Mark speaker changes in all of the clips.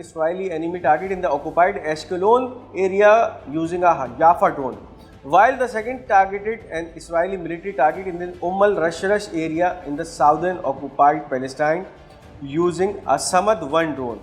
Speaker 1: Israeli enemy target in the occupied Ashkelon area using a Jaffa drone, while the second targeted an Israeli military target in the Rush area in the southern occupied Palestine using a Samad-1 drone.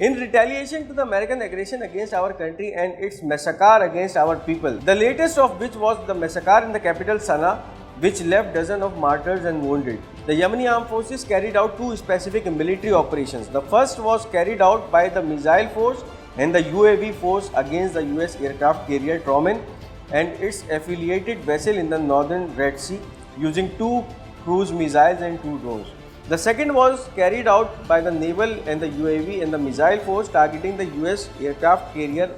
Speaker 1: In retaliation to the American aggression against our country and its massacre against our people, the latest of which was the massacre in the capital Sana'a, which left dozens of martyrs and wounded, the Yemeni armed forces carried out 2 specific military operations. The first was carried out by the missile force and the UAV force against the US aircraft carrier Truman and its affiliated vessel in the northern Red Sea using 2 cruise missiles and 2 drones. The second was carried out by the naval and the UAV and the missile force targeting the US aircraft carrier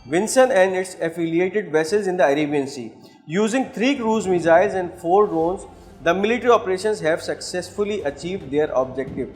Speaker 1: Vinson and its affiliated vessels in the Arabian Sea. Using 3 cruise missiles and 4 drones, the military operations have successfully achieved their objective.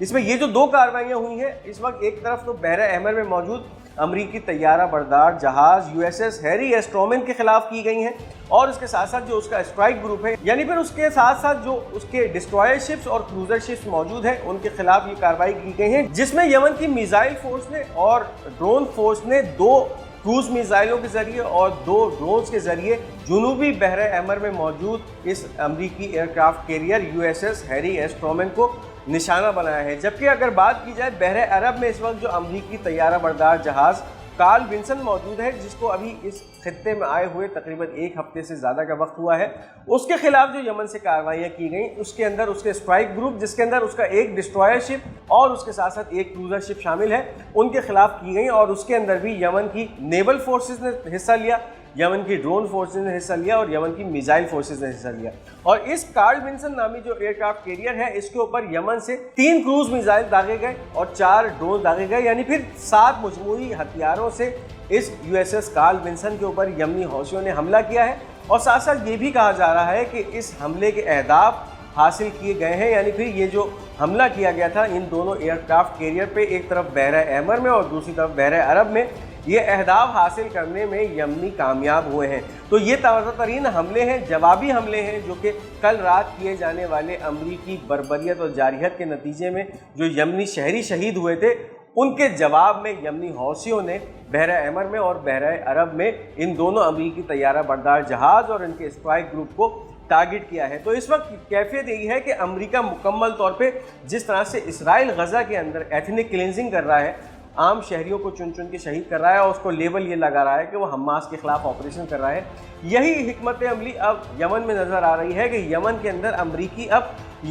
Speaker 1: اس میں یہ جو 2 کارروائیاں ہوئی ہیں اس وقت، ایک طرف تو بحر احمر میں موجود امریکی طیارہ بردار جہاز USS ہیری ایس ٹرومین کے خلاف کی گئی ہیں، اور اس کے ساتھ ساتھ جو اس کا اسٹرائک گروپ ہے، یعنی پھر اس کے ساتھ ساتھ جو اس کے ڈسٹرائر شپس اور کروزر شپس موجود ہیں ان کے خلاف یہ کارروائی کی گئی ہیں، جس میں یمن کی میزائل فورس نے اور ڈرون فورس نے 2 کروز میزائلوں کے ذریعے اور 2 ڈرونز کے ذریعے جنوبی بحر احمر میں موجود اس امریکی aircraft carrier USS Harry S Truman کو نشانہ بنایا ہے۔ جبکہ اگر بات کی جائے بحر عرب میں اس وقت جو امریکی طیارہ بردار جہاز کارل ونسن موجود ہے، جس کو ابھی اس خطے میں آئے ہوئے تقریباً 1 ہفتے سے زیادہ کا وقت ہوا ہے، اس کے خلاف جو یمن سے کارروائیاں کی گئیں، اس کے اندر اس کے اسٹرائک گروپ، جس کے اندر اس کا ایک ڈسٹرائر شپ اور اس کے ساتھ ساتھ ایک کروزر شپ شامل ہے، ان کے خلاف کی گئیں، اور اس کے اندر بھی یمن کی نیول فورسز نے حصہ لیا، یمن کی ڈرون فورسز نے حصہ لیا اور یمن کی میزائل فورسز نے حصہ لیا۔ اور اس کارل ونسن نامی جو ایئر کرافٹ کیریئر ہے، اس کے اوپر یمن سے 3 کروز میزائل داغے گئے اور 4 ڈرون داغے گئے، یعنی پھر 7 مجموعی ہتھیاروں سے اس USS کارل ونسن کے اوپر یمنی حوثیوں نے حملہ کیا ہے۔ اور ساتھ ساتھ یہ بھی کہا جا رہا ہے کہ اس حملے کے اہداف حاصل کیے گئے ہیں، یعنی پھر یہ جو حملہ کیا گیا تھا ان دونوں ایئر کرافٹ کیریئر پہ، ایک طرف بحر احمر میں اور دوسری طرف بحر عرب میں، یہ اہداف حاصل کرنے میں یمنی کامیاب ہوئے ہیں۔ تو یہ تازہ ترین حملے ہیں، جوابی حملے ہیں، جو کہ کل رات کیے جانے والے امریکی بربریت اور جارحیت کے نتیجے میں جو یمنی شہری شہید ہوئے تھے، ان کے جواب میں یمنی حوثیوں نے بحر احمر میں اور بحر عرب میں ان دونوں امریکی طیارہ بردار جہاز اور ان کے اسٹرائک گروپ کو ٹارگٹ کیا ہے۔ تو اس وقت کیفیت یہی ہے کہ امریکہ مکمل طور پہ جس طرح سے اسرائیل غزہ کے اندر ایتھنک کلینزنگ کر رہا ہے، عام شہریوں کو چن چن کے شہید کر رہا ہے اور اس کو لیبل یہ لگا رہا ہے کہ وہ حماس کے خلاف آپریشن کر رہا ہے، یہی حکمت عملی اب یمن میں نظر آ رہی ہے کہ یمن کے اندر امریکی اب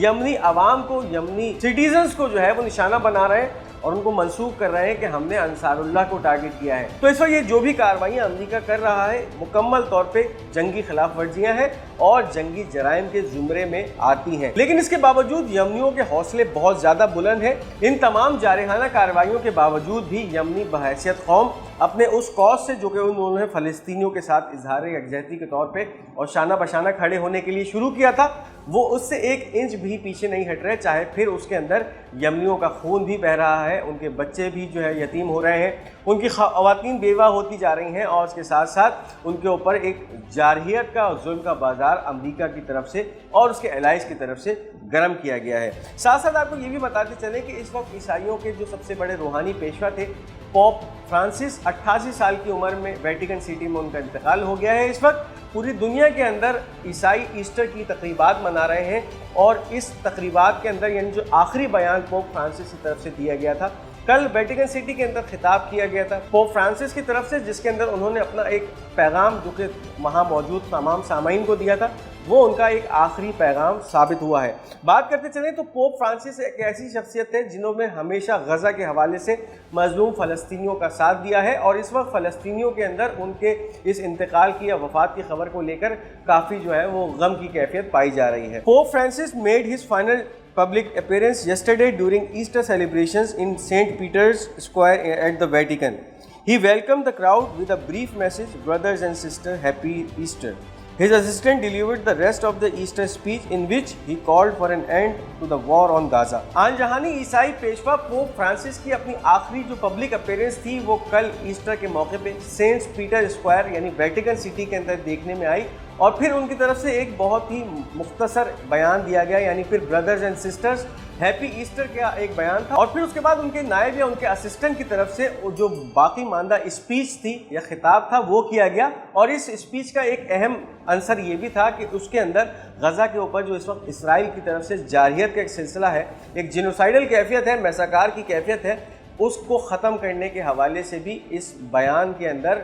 Speaker 1: یمنی عوام کو، یمنی سٹیزنز کو جو ہے وہ نشانہ بنا رہے ہیں اور ان کو منسوخ کر رہے ہیں کہ ہم نے انصار اللہ کو ٹارگٹ کیا ہے۔ تو اس وقت یہ جو بھی کارروائیاں امریکہ کر رہا ہے مکمل طور پہ جنگی خلاف ورزیاں ہیں اور جنگی جرائم کے زمرے میں آتی ہیں، لیکن اس کے باوجود یمنیوں کے حوصلے بہت زیادہ بلند ہیں۔ ان تمام جارحانہ کارروائیوں کے باوجود بھی یمنی بحیثیت قوم اپنے اس کاز سے جو کہ انہوں نے فلسطینیوں کے ساتھ اظہار یکجہتی کے طور پہ اور شانہ بشانہ کھڑے ہونے کے لیے شروع کیا تھا، وہ اس سے 1 انچ بھی پیچھے نہیں ہٹ رہے، چاہے پھر اس کے اندر یمنیوں کا خون بھی بہہ رہا ہے، ان کے بچے بھی جو ہے یتیم ہو رہے ہیں، ان کی خواتین بیوہ ہوتی جا رہی ہیں، اور اس کے ساتھ ساتھ ان کے اوپر ایک جارحیت کا اور ظلم کا بازار امریکہ کی طرف سے اور اس کے الائز کی طرف سے گرم کیا گیا ہے۔ ساتھ ساتھ آپ کو یہ بھی بتاتے چلیں کہ اس وقت عیسائیوں کے جو سب سے بڑے روحانی پیشوا تھے پوپ فرانسس، 88 سال کی عمر میں ویٹیکن سٹی میں ان کا انتقال ہو گیا ہے۔ اس وقت پوری دنیا کے اندر عیسائی ایسٹر کی تقریبات منا رہے ہیں، اور اس تقریبات کے اندر یعنی جو آخری بیان پوپ فرانسس کی طرف سے دیا گیا تھا، کل ویٹیکن سٹی کے اندر خطاب کیا گیا تھا پوپ فرانسس کی طرف سے، جس کے اندر انہوں نے اپنا ایک پیغام جو کہ وہاں موجود تمام سامعین کو دیا تھا، وہ ان کا ایک آخری پیغام ثابت ہوا ہے۔ بات کرتے چلیں تو پوپ فرانسس ایک ایسی شخصیت ہے جنہوں نے ہمیشہ غزہ کے حوالے سے مظلوم فلسطینیوں کا ساتھ دیا ہے، اور اس وقت فلسطینیوں کے اندر ان کے اس انتقال کی یا وفات کی خبر کو لے کر کافی جو ہے وہ غم کی کیفیت پائی جا رہی ہے۔ Pope Francis made his final public appearance yesterday during Easter celebrations in St. Peter's Square at the Vatican. He welcomed the crowd with a brief message, "Brothers and sisters, Happy Easter." His assistant delivered the rest of the Easter speech in which he called for an end to the war on Gaza. آن جہانی عیسائی پیشوا pope Francis کی اپنی آخری جو public appearance تھی وہ کل Easter کے موقع پہ سینٹ پیٹر اسکوائر یعنی ویٹیکن سٹی کے اندر دیکھنے میں آئی، اور پھر ان کی طرف سے ایک بہت ہی مختصر بیان دیا گیا، یعنی پھر brothers and sisters happy Easter کا ایک بیان تھا، اور پھر اس کے بعد ان کے نائب یا ان کے اسسٹنٹ کی طرف سے جو باقی ماندہ اسپیچ تھی یا خطاب تھا وہ کیا گیا، اور اس اسپیچ کا ایک اہم عنصر یہ بھی تھا کہ اس کے اندر غزہ کے اوپر جو اس وقت اسرائیل کی طرف سے جارحیت کا ایک سلسلہ ہے، ایک جینوسائیڈل کیفیت ہے، میساکار کی کیفیت ہے، اس کو ختم کرنے کے حوالے سے بھی اس بیان کے اندر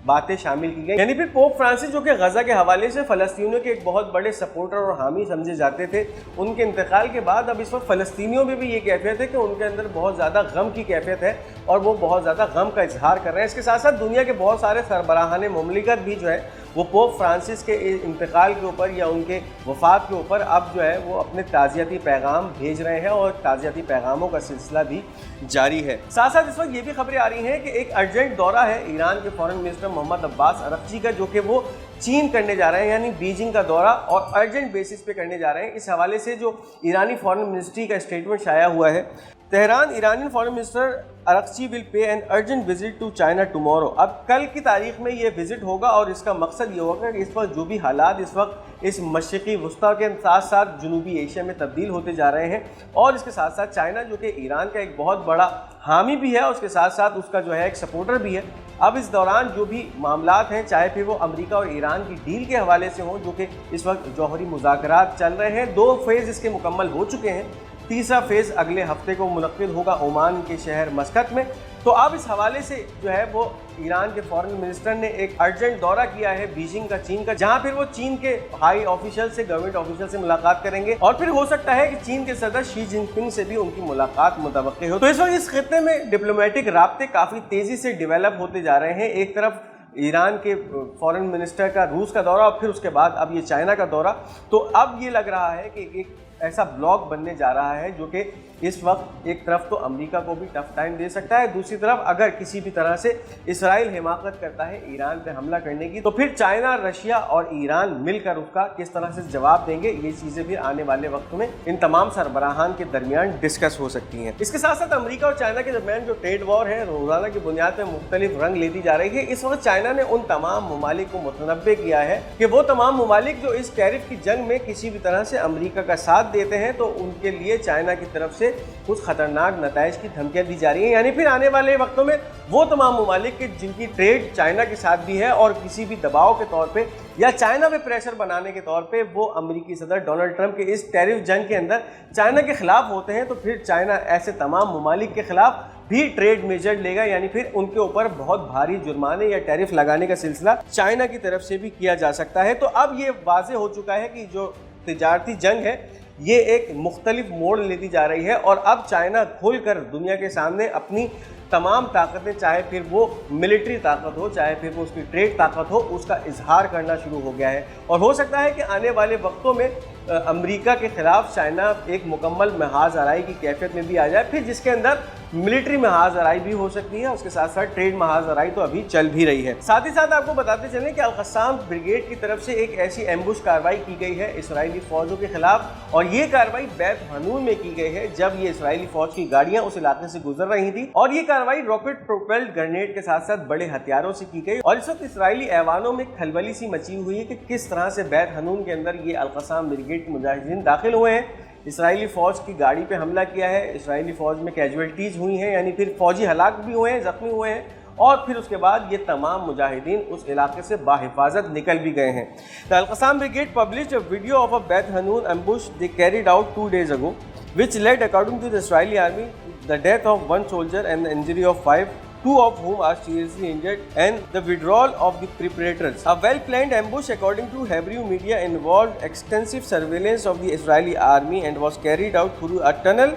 Speaker 1: باتیں شامل کی گئی۔ یعنی پھر پوپ فرانسس جو کہ غزہ کے حوالے سے فلسطینیوں کے ایک بہت بڑے سپورٹر اور حامی سمجھے جاتے تھے، ان کے انتقال کے بعد اب اس وقت فلسطینیوں میں بھی یہ کیفیت ہے کہ ان کے اندر بہت زیادہ غم کی کیفیت ہے اور وہ بہت زیادہ غم کا اظہار کر رہے ہیں۔ اس کے ساتھ ساتھ دنیا کے بہت سارے سربراہان مملکت بھی جو ہے وہ پوپ فرانسس کے انتقال کے اوپر یا ان کے وفات کے اوپر اب جو ہے وہ اپنے تعزیتی پیغام بھیج رہے ہیں اور تعزیتی پیغاموں کا سلسلہ بھی جاری ہے۔ ساتھ ساتھ اس وقت یہ بھی خبریں آ رہی ہیں کہ ایک ارجنٹ دورہ ہے ایران کے فارن منسٹر محمد عباس عرغچی کا، جو کہ وہ چین کرنے جا رہے ہیں، یعنی بیجنگ کا دورہ، اور ارجنٹ بیسس پہ کرنے جا رہے ہیں۔ اس حوالے سے جو ایرانی فارن منسٹری کا اسٹیٹمنٹ شائع ہوا ہے، تہران ایرانی foreign minister Araghchi will pay an urgent visit to China tomorrow. اب کل کی تاریخ میں یہ وزٹ ہوگا اور اس کا مقصد یہ ہوگا کہ اس وقت جو بھی حالات اس وقت اس مشرقی وسطیٰ کے ساتھ ساتھ جنوبی ایشیا میں تبدیل ہوتے جا رہے ہیں، اور اس کے ساتھ ساتھ چائنا جو کہ ایران کا ایک بہت بڑا حامی بھی ہے، اس کے ساتھ ساتھ اس کا جو ہے ایک سپورٹر بھی ہے، اب اس دوران جو بھی معاملات ہیں، چاہے پھر وہ امریکہ اور ایران کی ڈیل کے حوالے سے ہوں، جو کہ اس وقت جوہری مذاکرات چل رہے ہیں، 2 فیز اس کے مکمل ہو چکے ہیں، تیسرا فیز اگلے ہفتے کو منعقد ہوگا عمان کے شہر مسقط میں۔ تو اب اس حوالے سے جو ہے وہ ایران کے فارن منسٹر نے ایک ارجنٹ دورہ کیا ہے بیجنگ کا، چین کا، جہاں پھر وہ چین کے ہائی آفیشل سے، گورنمنٹ آفیشل سے ملاقات کریں گے، اور پھر ہو سکتا ہے کہ چین کے صدر شی جن پنگ سے بھی ان کی ملاقات متوقع ہو۔ تو اس وقت اس خطے میں ڈپلومیٹک رابطے کافی تیزی سے ڈیولپ ہوتے جا رہے ہیں، ایک طرف ایران کے فارن منسٹر کا روس کا دورہ، اور پھر اس کے بعد اب یہ چائنا کا دورہ، تو اب یہ لگ رہا ہے کہ ایک ایسا بلاک بننے جا رہا ہے جو کہ اس وقت ایک طرف تو امریکہ کو بھی ٹف ٹائم دے سکتا ہے، دوسری طرف اگر کسی بھی طرح سے اسرائیل حماقت کرتا ہے ایران پہ حملہ کرنے کی، تو پھر چائنا، رشیا اور ایران مل کر اس کا کس طرح سے جواب دیں گے، یہ چیزیں بھی آنے والے وقت میں ان تمام سربراہان کے درمیان ڈسکس ہو سکتی ہیں۔ اس کے ساتھ ساتھ امریکہ اور چائنا کے درمیان جو ٹریڈ وار ہے روزانہ کی بنیاد پہ مختلف رنگ لیتی جا رہی ہے۔ اس وقت چائنا نے ان تمام ممالک کو متنبع کیا ہے کہ وہ تمام ممالک جو اس ٹیرف کی جنگ میں کسی بھی طرح سے امریکہ کا ساتھ دیتے ہیں، تو ان کے لیے چائنا کی طرف سے کچھ خطرناک نتائج کی دھمکیاں دی جا رہی ہیں، یعنی پھر آنے والے وقتوں میں وہ تمام ممالک کے جن کی ٹریڈ چائنا کے ساتھ بھی ہے اور کسی بھی دباؤ کے طور پہ یا چائنا پہ پریشر بنانے کے طور پہ وہ امریکی صدر ڈونلڈ ٹرمپ کے اس ٹیرف جنگ کے اندر چائنا کے خلاف ہوتے ہیں، تو پھر چائنا ایسے تمام ممالک کے خلاف بھی ٹریڈ میجر لے گا، یعنی پھر ان کے اوپر بہت بھاری جرمانے یا ٹیرف لگانے کا سلسلہ چائنا کی طرف سے بھی کیا جا سکتا ہے۔ تو اب یہ واضح ہو چکا ہے کہ جو تجارتی جنگ ہے یہ ایک مختلف موڑ لیتی جا رہی ہے، اور اب چائنا کھل کر دنیا کے سامنے اپنی تمام طاقتیں، چاہے پھر وہ ملٹری طاقت ہو، چاہے پھر وہ اس کی ٹریڈ طاقت ہو، اس کا اظہار کرنا شروع ہو گیا ہے، اور ہو سکتا ہے کہ آنے والے وقتوں میں امریکہ کے خلاف چائنا ایک مکمل محاذ آرائی کی کیفیت میں بھی آ جائے، پھر جس کے اندر ملٹری محاذ آرائی بھی ہو سکتی ہے، اس کے ساتھ ساتھ ٹریڈ محاذ آرائی تو ابھی چل بھی رہی ہے۔ ساتھ ہی ساتھ آپ کو بتاتے چلیں کہ القسام بریگیڈ کی طرف سے ایک ایسی ایمبوش کارروائی کی گئی ہے اسرائیلی فوجوں کے خلاف، اور یہ کارروائی بیت حنون میں کی گئی ہے جب یہ اسرائیلی فوج کی گاڑیاں اس علاقے سے گزر رہی تھیں، اور یہ کارروائی راکٹ پروپیلڈ گرنیڈ کے ساتھ ساتھ بڑے ہتھیاروں سے کی گئی، اور اس وقت اسرائیلی ایوانوں میں کھلبلی سی مچی ہوئی ہے کہ کس طرح سے بیت حنون کے اندر یہ القسام بریگیڈ کے مجاہدین داخل ہوئے ہیں، اسرائیلی فوج کی گاڑی پہ حملہ کیا ہے، اسرائیلی فوج میں کیجویلٹیز ہوئی ہیں، یعنی پھر فوجی ہلاک بھی ہوئے ہیں، زخمی ہوئے ہیں، اور پھر اس کے بعد یہ تمام مجاہدین اس علاقے سے باحفاظت نکل بھی گئے ہیں۔ The Al-Qassam Brigade published a video of a Beth Hanun ambush they carried out 2 days ago, which led, according to the Israeli army, the death of 1 soldier and the injury of 5, 2 of whom are seriously injured, and the withdrawal of the preparators. A well-planned ambush, according to Hebrew media, involved extensive surveillance of the Israeli army and was carried out through a tunnel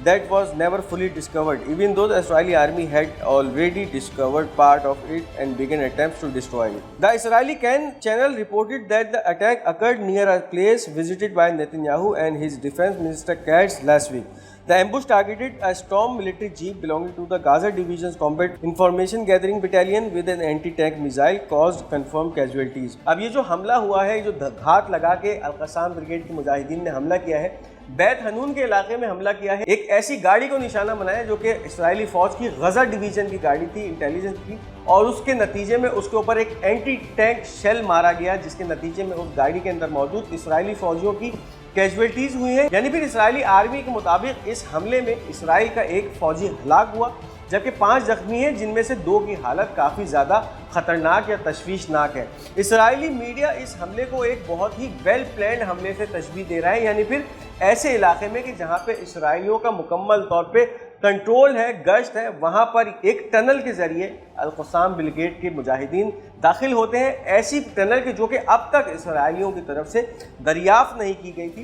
Speaker 1: that was never fully discovered, even though the Israeli army had already discovered part of it and began attempts to destroy it. The Israeli Kan channel reported that the attack occurred near a place visited by Netanyahu and his defense minister Katz last week. The ambush targeted a Storm military jeep belonging to the Gaza Division's Combat Information Gathering Battalion with an anti-tank missile, caused confirmed casualties. اب یہ جو حملہ ہوا ہے، جو گھات لگا کے Al-Qassam brigade کے مجاہدین نے حملہ کیا ہے، بیت حنون کے علاقے میں حملہ کیا ہے، ایک ایسی گاڑی کو نشانہ بنایا جو کہ اسرائیلی فوج کی غزہ ڈویژن کی گاڑی تھی، انٹیلیجنس کی، اور اس کے نتیجے میں اس کے اوپر ایک اینٹی ٹینک شیل مارا گیا، جس کے نتیجے میں اس گاڑی کے اندر موجود اسرائیلی فوجیوں کی کیجویلٹیز ہوئی ہیں، یعنی پھر اسرائیلی آرمی کے مطابق اس حملے میں اسرائیل کا ایک فوجی ہلاک ہوا، جبکہ 5 زخمی ہیں، جن میں سے 2 کی حالت کافی زیادہ خطرناک یا تشویشناک ہے۔ اسرائیلی میڈیا اس حملے کو ایک بہت ہی ویل پلانڈ حملے سے تشبیہ دے رہا ہے، یعنی پھر ایسے علاقے میں کہ جہاں پہ اسرائیلیوں کا مکمل طور پہ کنٹرول ہے، گشت ہے، وہاں پر ایک ٹنل کے ذریعے القسام بریگیڈ کے مجاہدین داخل ہوتے ہیں، ایسی ٹنل کے جو کہ اب تک اسرائیلیوں کی طرف سے دریافت نہیں کی گئی تھی،